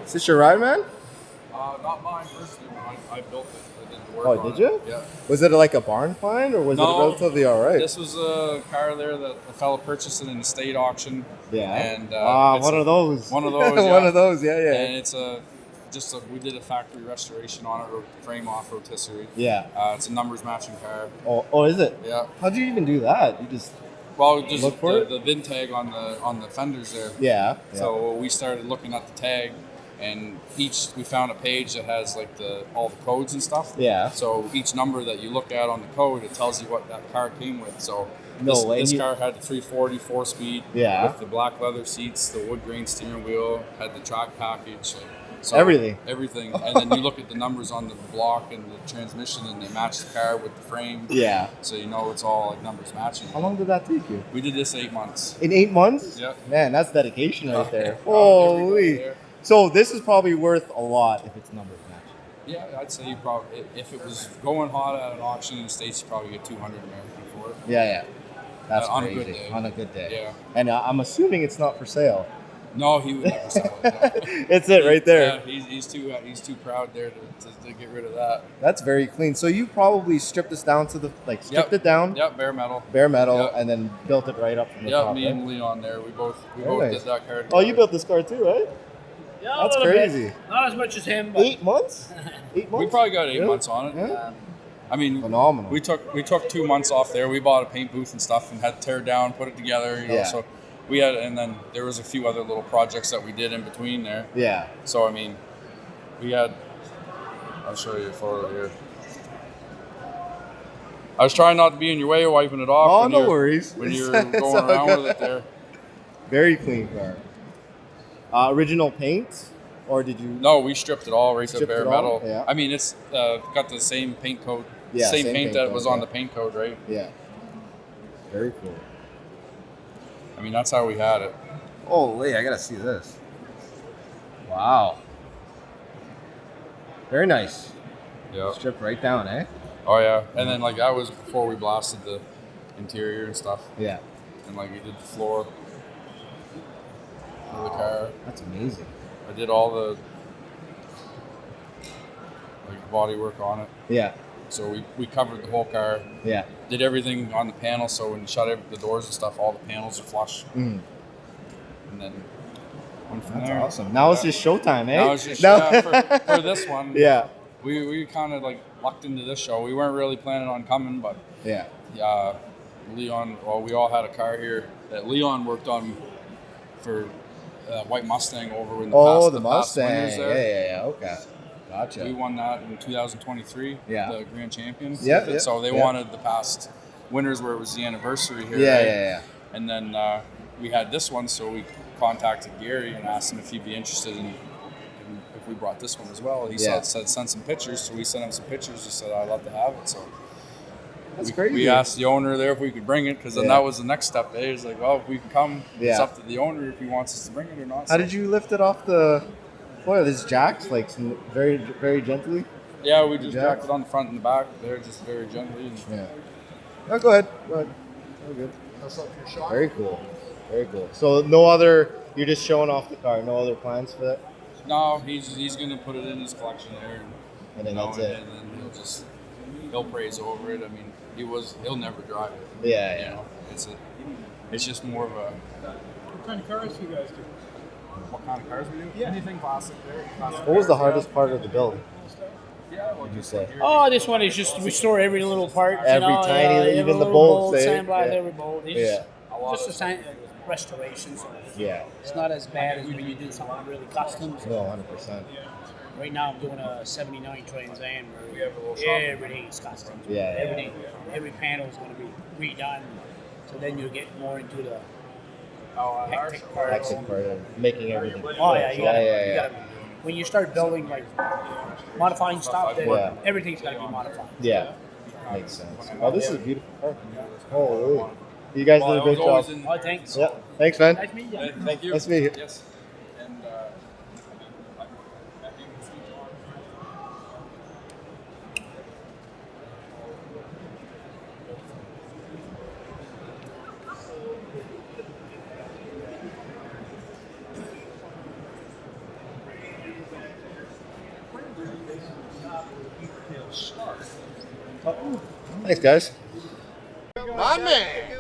Is this your ride, man? Not mine personally. I built it. I did the work Oh, on did you? It. Yeah. Was it like a barn find, or was it relatively all right? This was a car there that a fella purchased in an estate auction. Yeah. And one of those. One of those. One of those. Yeah, yeah. And it's we did a factory restoration on it, frame off rotisserie. Yeah. It's a numbers matching car. Oh, is it? Yeah. How'd you even do that? You just just look for it? The VIN tag on the fenders there. Yeah. So we started looking at the tag, and we found a page that has like all the codes and stuff. Yeah. So each number that you look at on the code, it tells you what that car came with. So this car had the 340 4-speed. Yeah. With the black leather seats, the wood grain steering wheel, had the track package. So everything. And then you look at the numbers on the block and the transmission, and they match the car with the frame. Yeah. So you know it's all like numbers matching. How long did that take you? We did this 8 months. In 8 months? Yeah. Man, that's dedication right there. Holy. So this is probably worth a lot if it's numbers matching. Yeah, I'd say you probably, if it was going hot at an auction in the States, you probably get 200 American for it. Yeah, yeah. That's on crazy. a good day. On a good day. Yeah. And I'm assuming it's not for sale. No, he would never sell it. No. It's it right there. Yeah, he's too proud there to get rid of that. That's very clean. So you probably stripped this down to stripped it down. Yep, bare metal. Bare metal, Yep. And then built it right up from the top. Me and Leon there. We both nice. did that car together. Oh, you built this car too, right? Yeah, that's crazy. Bit. Not as much as him, but 8 months. 8 months. We probably got 8 months on it. Yeah. I mean, phenomenal. We took 2 months off there. We bought a paint booth and stuff, and had to tear it down, put it together. You know, so we had, and then there was a few other little projects that we did in between there. Yeah. So I mean, we had. I'll show you a photo here. I was trying not to be in your way, wiping it off. Oh, no worries. When you're going around with it there. Very clean car. Original paint, or did you? No, we stripped it all right to bare metal. Yeah. I mean, it's got the same paint code. Yeah, same paint that was on yeah. the paint code, right? Yeah. Very cool. I mean, that's how we had it. Holy, I gotta see this. Wow. Very nice. Yeah. Stripped right down, eh? Oh yeah, and then like that was before we blasted the interior and stuff. Yeah. And like we did the floor of the car. That's amazing. I did all the like body work on it. Yeah. So we covered the whole car. Yeah. Did everything on the panel, so when you shut the doors and stuff, all the panels are flush. Mm. And then went from That's there. awesome. Now it's just showtime, eh? Now it's just for this one. Yeah. We kind of like lucked into this show. We weren't really planning on coming, but yeah. Leon. Well, we all had a car here that Leon worked on for White Mustang over in the past. The Mustang. Yeah. Okay. Gotcha. We won that in 2023. Yeah. The Grand Champions. Yeah. So they wanted the past winners where it was the anniversary here. Yeah. Right? Yeah. And then we had this one, so we contacted Gary and asked him if he'd be interested in if we brought this one as well. He said send some pictures, so we sent him some pictures. He said I'd love to have it. So that's crazy. We asked the owner there if we could bring it, because then that was the next step. He was like, well, if we can come, it's up to the owner if he wants us to bring it or not. How did you lift it off the floor? This jacks, like very, very gently? Yeah, we just jacked it on the front and the back there, just very gently. Yeah. Oh, go ahead. Very good. That's up your shot. Very cool. Very cool. So you're just showing off the car. No other plans for that? No, he's going to put it in his collection there. And then that's it. And then he'll praise over it. I mean, he'll never drive it. Yeah, you know, it's just more of a. What kind of cars do you guys do? What kind of cars we do? Yeah. Anything classic there. What was the hardest part of the build? Yeah, what would you say? Oh, this one is just restore every little part. Every tiny, even the bolts. Sandblast every bolt. It's just a restoration. So it's not as bad as when you do something really custom. So. No, 100%. Right now I'm doing a 79 Trans-Am where everything is custom. Yeah. Everything, every panel is going to be redone. So then you get more into the hectic part of making everything. Oh yeah, you gotta. When you start building, like modifying stuff, then everything's got to be modified. Yeah, makes sense. Oh, this is a beautiful car. Holy. You guys did a great job. Oh, thanks. Yeah. Thanks, man. Nice meeting you. Thank you. Nice to meet you. Yes. And, Thanks, guys. My man.